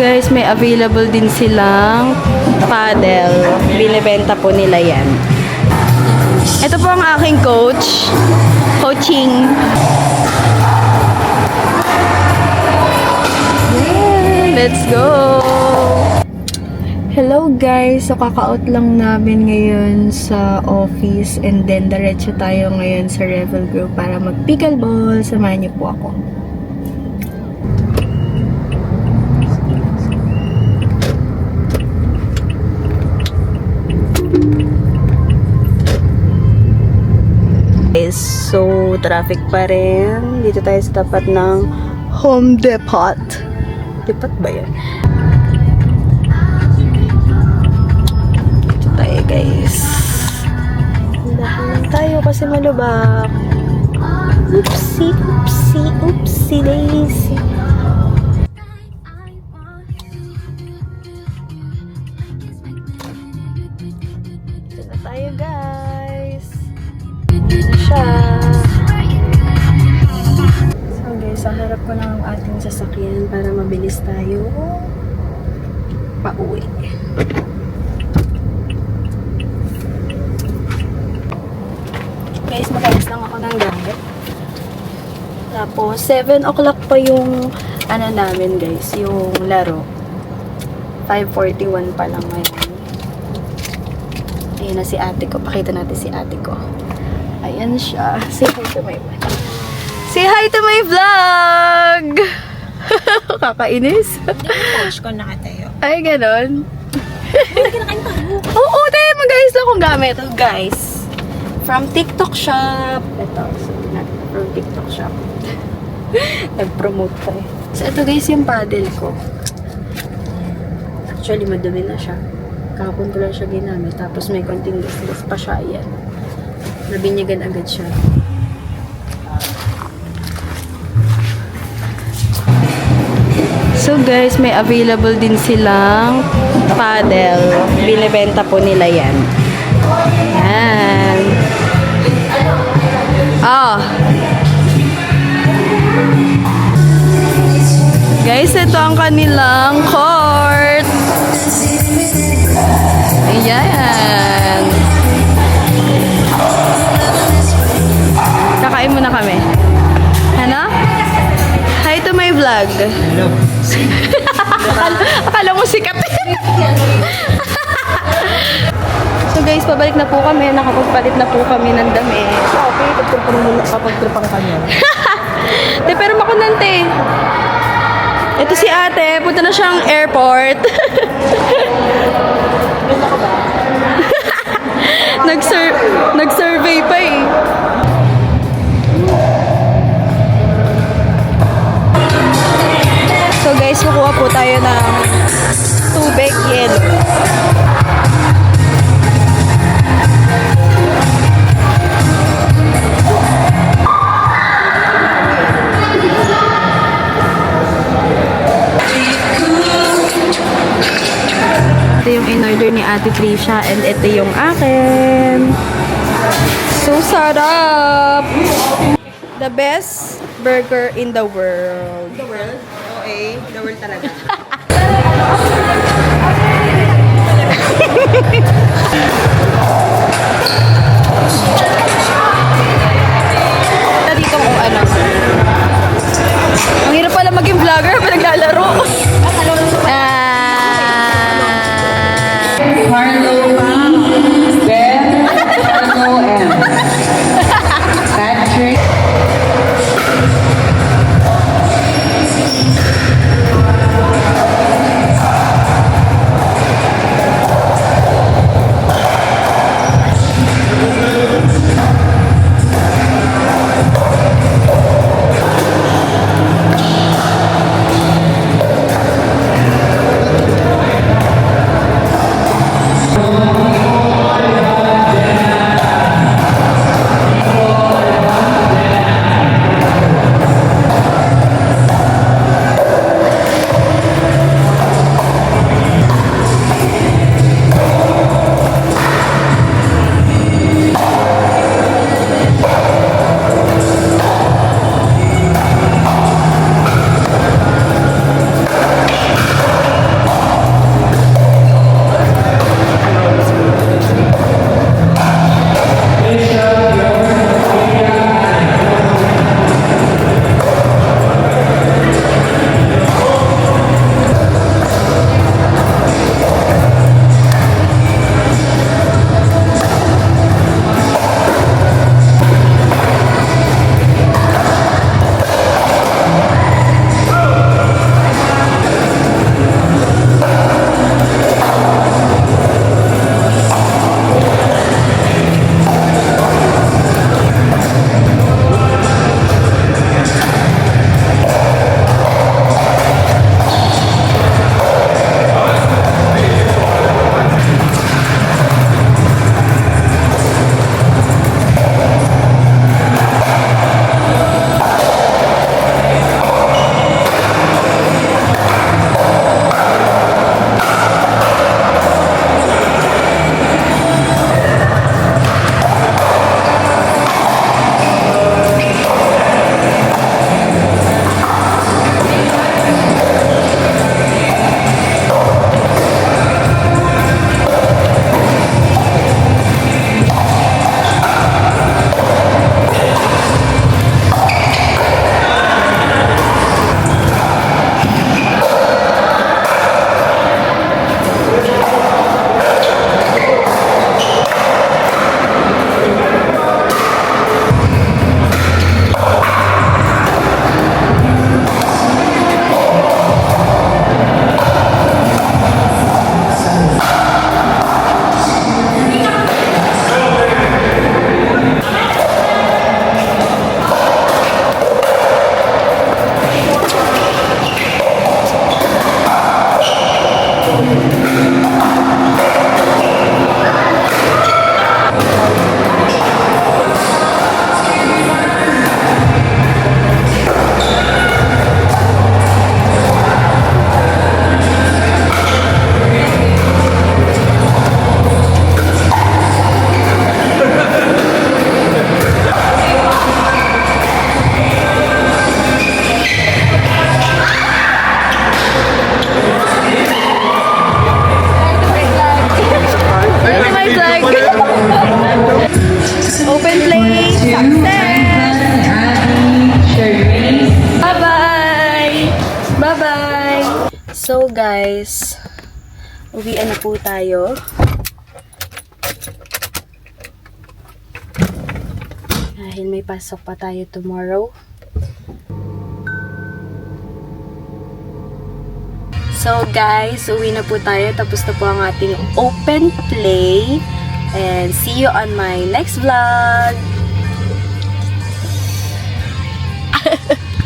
guys, may available din silang paddle. Binibenta po nila yan. Ito po ang aking coaching. Yeah, let's go! Hello guys! So kaka-out lang namin ngayon sa office and then diretso tayo ngayon sa Revel Group para mag-pickleball. Samahan niyo po ako. So, traffic pa rin. Dito tayo sa tapat ng Home Depot. Depot ba yan? Dito tayo guys. Dahan tayo kasi malubak. Oopsie daisy. Dito na tayo guys. Na siya. So guys, ang harap ko na ang ating sasakyan para mabilis tayo pauwi. Guys, mag-alis lang ako ng gamit. Tapos, 7 o'clock pa yung ano namin guys, yung laro. 5:41 pa lang ngayon. Ayan na si ate ko. Pakita natin si ate ko. Ayan siya. Say hi to my vlog. Say hi to my vlog! Kakainis. Post ko nakatayo. Ay, ganon. Hindi ka nakain pa. Oo, tayo mag-ayos lang kung gamit. So, guys, from TikTok shop. Ito, from TikTok shop. Nag-promote pa eh. So, ito guys, yung paddle ko. Actually, madumi na siya. Kahapon ko lang siya ginamit. Tapos may konting gas pa siya. Ayan. Nabinyagan agad siya. So guys, may available din silang paddle. Binibenta po nila yan. Yan. Guys, ito ang kanilang court. Ayan. Kakain muna kami. Ano? Hi to my vlog. Hello. Akala mo sikat. So guys, pabalik na po kami. Nakapagpalit na po kami ng dami. Okay, kapag-tripang kanya. Pero makunante. Ito si ate. Punta na siyang airport. Nag-survey pa eh. So guys, kukuha po tayo ng tubig yellow. Ito yung in-order ni Ate Trisha and ito yung akin. So sarap! The best burger in the world. The world? Okay, the world talaga. Dito kung ano. Ang hirap pala maging vlogger pag naglalaro. Carlo Ben, Carlo M. Patrick. So guys, uwian na po tayo. Dahil may pasok pa tayo tomorrow. So guys, uwi na po tayo. Tapos na po ang ating open play. And see you on my next vlog.